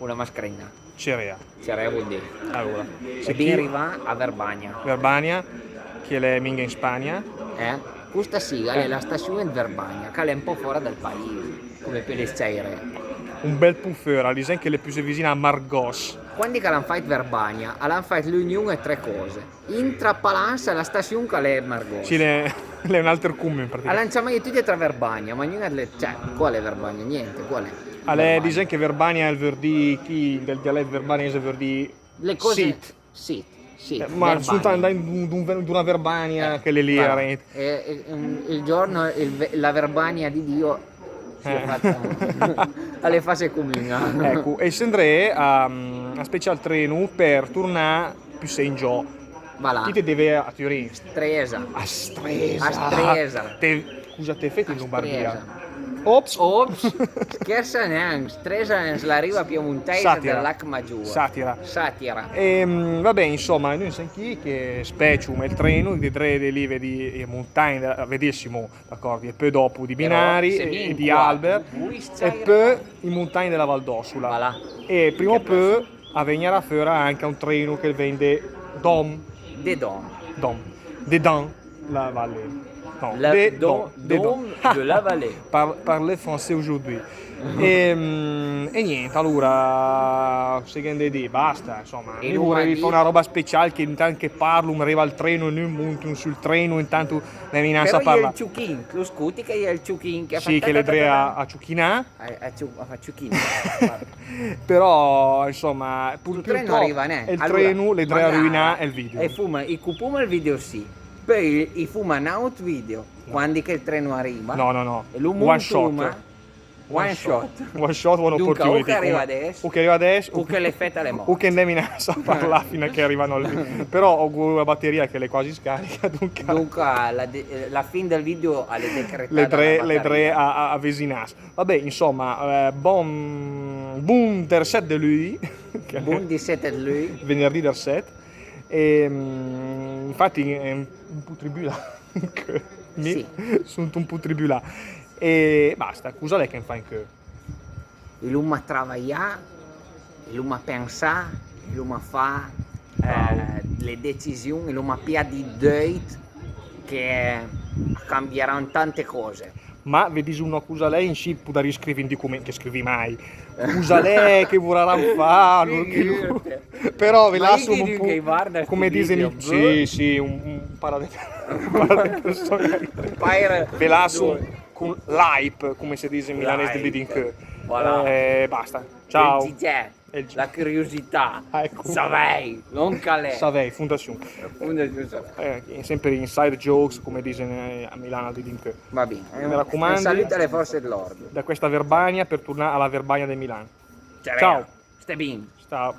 una mascherina. Cerea. C'era vuol dire. Allora, E se ben chi arriva a Verbania. Verbania, che è minga in Spagna, Questa siga è la stazione di Verbania, che è un po' fuori dal paese, come per le scegliere. un bel puffero, all'esempio che le più vicina a Margos. Quando che l'hanno fatto Verbania, l'hanno fatto l'unione e tre cose. Intra Palanza, la stazione che è Margos. Sì, le un altro cume in pratica. Lanciamo tutti tra Verbania, ma non è cioè, qual è Verbania? Niente, qual è? Alle Verbania. dicono che Verbania è il verdì, chi del dialetto verbanese verdì Le cose. sit. Sì, sì. Ma sono andando di una Verbania che le Voilà. lire. Il giorno la Verbania di Dio si è fatta alle fasi comune. Ecco, e se andrei a special treno per tornare più sei in gioco. Voilà. Chi ti deve a Turin? Stresa. A Stresa. A Stresa. Scusa, te fai in Lombardia? Stresa. Ops. Ops, scherza neanche, Stresa la riva piemontese Satira. del Lac Maggiore. Satira. Satira. Vabbè, insomma, noi siamo qui che specium il treno di tre delive di montagne, vedessimo, d'accordo, e poi dopo di binari se e vieni di qua, alber tu e poi in montagne della Valdossola. Voilà. E prima o Che poi a venire a Fera anche un treno che vende De Don. Dedans, la Valle. Non, La Dedans. Dôme de la Vallée. Parle français aujourd'hui. E niente, allora, secondo di basta, insomma, E io vorrei lunedì- fare una roba speciale che intanto che parlo, mi arriva il treno e noi monto sul treno, intanto la minaccia Però io parla. il Ciuchin, lo scuti che io il Ciuchin che Sì, che le tre a Ciuchinà, a Ciuchin. però insomma, Il treno arriva, ne? il treno, le tre a magari, rovinare è il video. E fuma, i cupuma il video sì. Poi i fuma un out video, quando che il treno arriva. No. E lo One shot. montuma. One shot. One shot, one Dunque, opportunity. o che arriva adesso, O che arriva adesso. o che l'effetto alle morte. O che ne minaccia a parlare fino a che arrivano lì. Però ho una batteria che le quasi scarica, dunque Dunque, la fine del video alle decretate. le tre a Vesinas. Vabbè, insomma, buon der 7 de lui. Buon di 7 di lui. Venerdì del 7. E, infatti è un po' tribula. Sì. Sono un po' tribula. E basta, cosa lei che fa in che? L'uma travagliare, l'uma pensare, l'uma fa le decisioni, l'uma pia di date che cambieranno tante cose. Ma vedi una cosa lei in sì da riscrivere in documenti che scrivi mai. Cosa lei che vorranno fare? Però ve la sono un po' come dicono. Sì, un paradise. Ve la sono con l'hype, come si dice in milanese di Lidinque. Voilà. Basta. Ciao. La curiosità. Ecco. Savei, non calè. Savei, fondazione. Sempre inside jokes, come dicono a Milano di Lidinque. Va bene. Mi raccomando. Un saluto alle forze dell'ordine. Da questa Verbania per tornare alla Verbania di Milano. Ciao. Stai bene. Ciao.